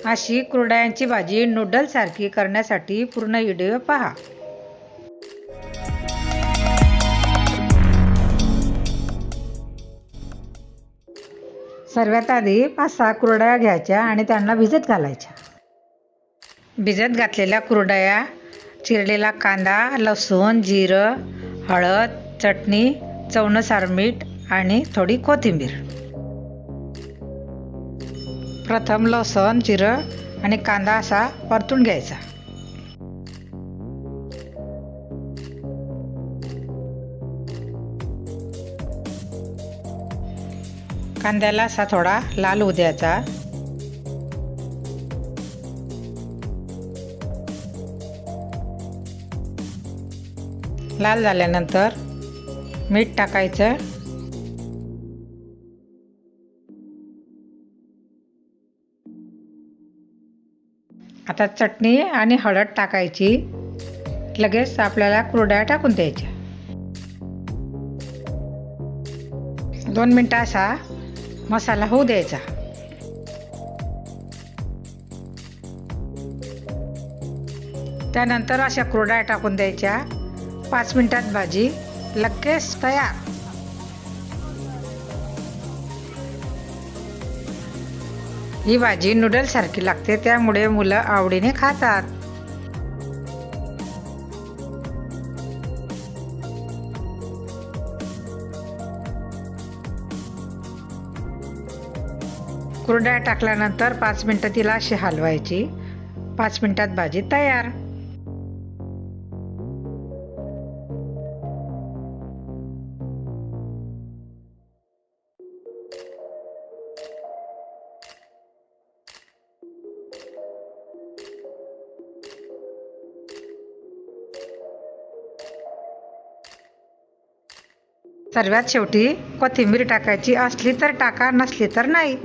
अशी कुरडयांची भाजी नूडलसारखी करण्यासाठी पूर्ण व्हिडिओ पहा। सर्वात आधी 5-6 कुरडया घ्यायच्या आणि त्यांना भिजत घालायच्या। भिजत घातलेल्या कुरडया, चिरलेला कांदा, लसूण, जिरं, हळद, चटणी, चवनुसार मीठ आणि थोडी कोथिंबीर। प्रथम लसूण, जिरं आणि कांदा असा परतून घ्यायचा। कांद्याला असा थोडा लाल होऊ द्यायचा। लाल झाल्यानंतर मीठ टाकायचं। आता चटणी आणि हळद टाकायची। लगेच आपल्याला कुरडया टाकून द्यायच्या। 2 मिनिटं असा मसाला होऊ द्यायचा। त्यानंतर अशा कुरडया टाकून द्यायच्या। 5 मिनिटात भाजी लगेच तयार। ही भाजी नूडलसारखी लागते, त्यामुळे मुलं आवडीने खातात। कुरडया टाकल्यानंतर 5 मिनिटं तिला अशी हलवायची। 5 मिनिटात भाजी तयार। सर्वात शेवटी कोथिंबीर टाकायची, असली तर टाका, नसली तर नाही।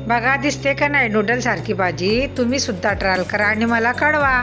बघा, दिसते का नाही नूडलसारखी भाजी? तुम्ही सुद्धा ट्राय करा आणि मला कळवा।